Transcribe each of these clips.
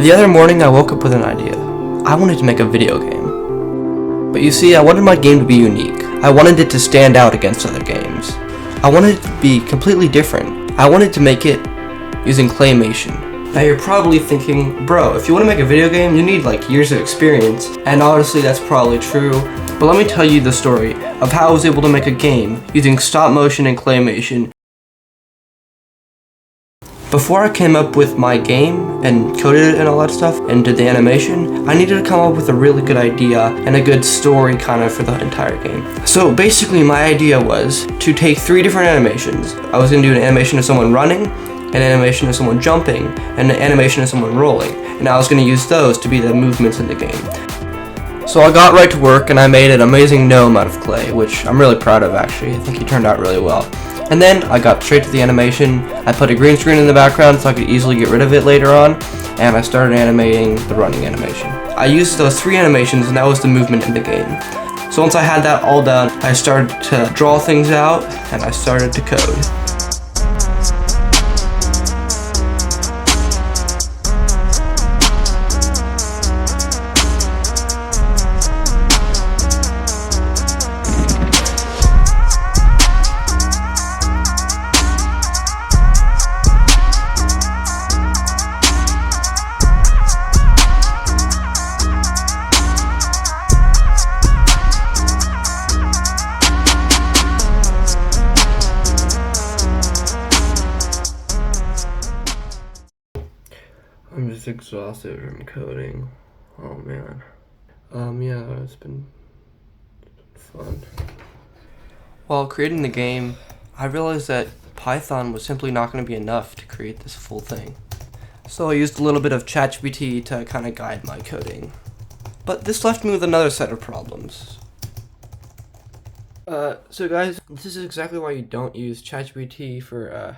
The other morning I woke up with an idea. I wanted to make a video game. But you see, I wanted my game to be unique. I wanted it to stand out against other games. I wanted it to be completely different. I wanted to make it using claymation. Now you're probably thinking, bro, if you want to make a video game, you need like years of experience. And honestly, that's probably true. But let me tell you the story of how I was able to make a game using stop motion and claymation. Before I came up with my game and coded it and all that stuff and did the animation, I needed to come up with a really good idea and a good story kind of for the entire game. So basically my idea was to take 3 different animations. I was going to do an animation of someone running, an animation of someone jumping, and an animation of someone rolling. And I was going to use those to be the movements in the game. So I got right to work and I made an amazing gnome out of clay, which I'm really proud of actually. I think he turned out really well. And then I got straight to the animation. I put a green screen in the background so I could easily get rid of it later on, and I started animating the running animation. I used those 3 animations and that was the movement in the game. So once I had that all done, I started to draw things out and I started to code. I'm just exhausted from coding. Oh man. Yeah, it's been fun. While creating the game, I realized that Python was simply not going to be enough to create this full thing. So I used a little bit of ChatGPT to kind of guide my coding. But this left me with another set of problems. So guys, this is exactly why you don't use ChatGPT for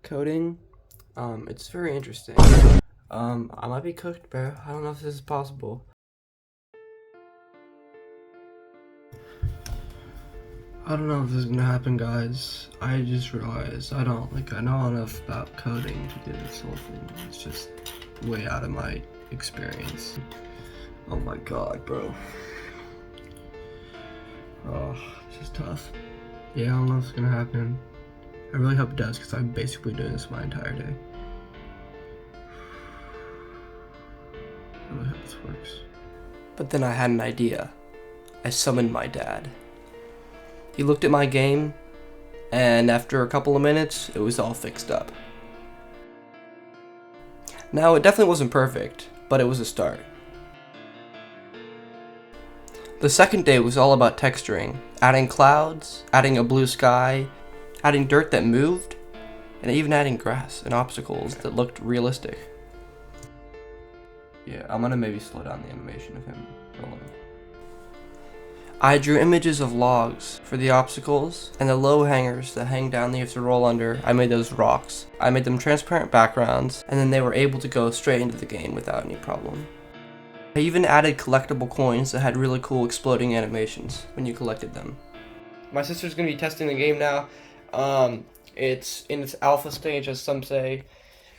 coding. It's very interesting. I might be cooked, bro. I don't know if this is possible. I don't know if this is gonna happen, guys. I just realized I know enough about coding to do this whole thing. It's just way out of my experience. Oh my god, bro. Oh, it's just tough. Yeah, I don't know if it's gonna happen. I really hope it does, because I'm basically doing this my entire day. I really hope this works. But then I had an idea. I summoned my dad. He looked at my game, and after a couple of minutes, it was all fixed up. Now, it definitely wasn't perfect, but it was a start. The second day was all about texturing, adding clouds, adding a blue sky, adding dirt that moved, and even adding grass and obstacles that looked realistic. Yeah, I'm gonna maybe slow down the animation of him rolling. I drew images of logs for the obstacles, and the low hangers that hang down that you have to roll under, I made those rocks. I made them transparent backgrounds, and then they were able to go straight into the game without any problem. I even added collectible coins that had really cool exploding animations when you collected them. My sister's gonna be testing the game now. It's in its alpha stage, as some say.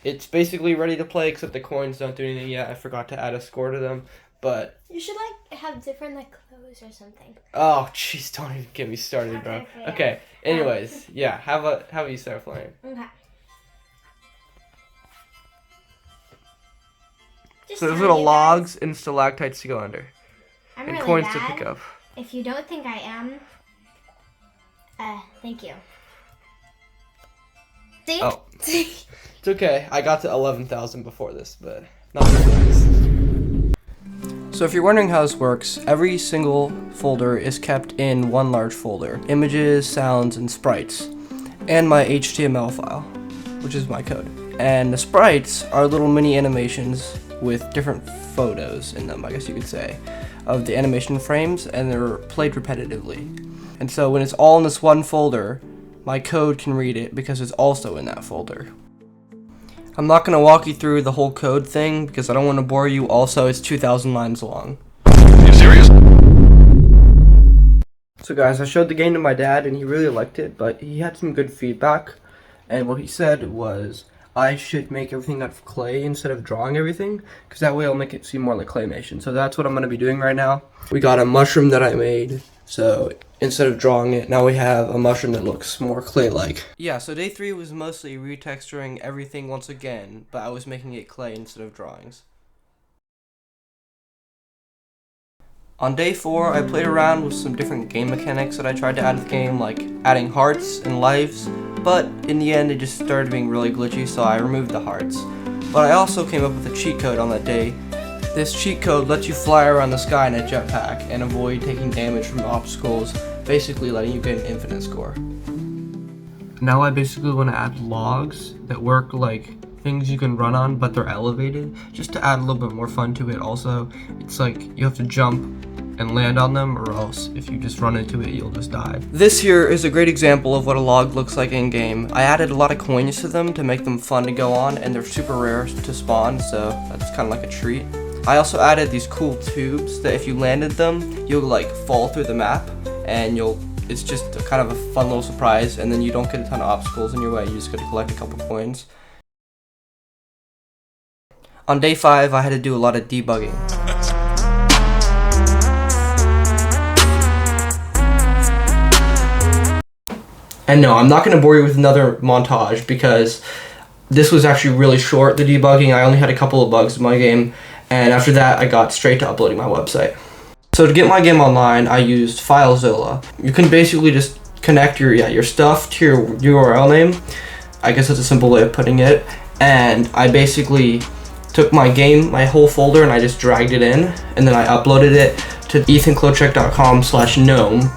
It's basically ready to play, except the coins don't do anything yet. I forgot to add a score to them, but... You should, have different, clothes or something. Oh, jeez, don't even get me started, bro. Okay, anyways, yeah, how about you start playing? Okay. So there's little logs and stalactites to go under. I'm and really coins bad. to pick up. If you don't think I am, thank you. See? Oh. It's okay. I got to 11,000 before this, but not this. So if you're wondering how this works, every single folder is kept in one large folder. Images, sounds, and sprites. And my HTML file, which is my code. And the sprites are little mini animations with different photos in them, I guess you could say, of the animation frames, and they're played repetitively. And so when it's all in this one folder, my code can read it because it's also in that folder. I'm not going to walk you through the whole code thing because I don't want to bore you. Also, it's 2,000 lines long. Are you serious? So guys, I showed the game to my dad and he really liked it, but he had some good feedback. And what he said was, I should make everything out of clay instead of drawing everything, because that way I'll make it seem more like claymation. So that's what I'm going to be doing right now. We got a mushroom that I made, so instead of drawing it, now we have a mushroom that looks more clay-like. Yeah, so day 3 was mostly retexturing everything once again, but I was making it clay instead of drawings. On day 4, I played around with some different game mechanics that I tried to add to the game, like adding hearts and lives, but in the end it just started being really glitchy, so I removed the hearts. But I also came up with a cheat code on that day. This cheat code lets you fly around the sky in a jetpack and avoid taking damage from obstacles, basically letting you get an infinite score. Now I basically want to add logs that work like things you can run on, but they're elevated, just to add a little bit more fun to it. Also, it's like you have to jump and land on them, or else if you just run into it, you'll just die. This here is a great example of what a log looks like in game. I added a lot of coins to them to make them fun to go on, and they're super rare to spawn, so that's kind of like a treat. I also added these cool tubes that if you landed them, you'll like fall through the map, and it's just kind of a fun little surprise, and then you don't get a ton of obstacles in your way, you just get to collect a couple coins. On day 5, I had to do a lot of debugging. And no, I'm not going to bore you with another montage because this was actually really short, the debugging. I only had a couple of bugs in my game, and after that I got straight to uploading my website. So to get my game online, I used FileZilla. You can basically just connect your stuff to your URL name. I guess that's a simple way of putting it. And I basically took my game, my whole folder, and I just dragged it in, and then I uploaded it to ethanklocek.com/gnome.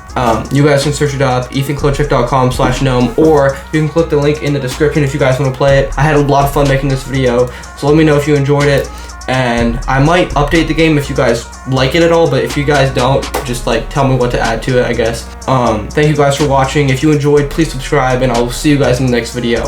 You guys can search it up, ethanklocek.com/gnome, or you can click the link in the description if you guys want to play it. I had a lot of fun making this video, so let me know if you enjoyed it, and I might update the game if you guys like it at all, but if you guys don't, just like tell me what to add to it, I guess. Thank you guys for watching. If you enjoyed, please subscribe, and I'll see you guys in the next video.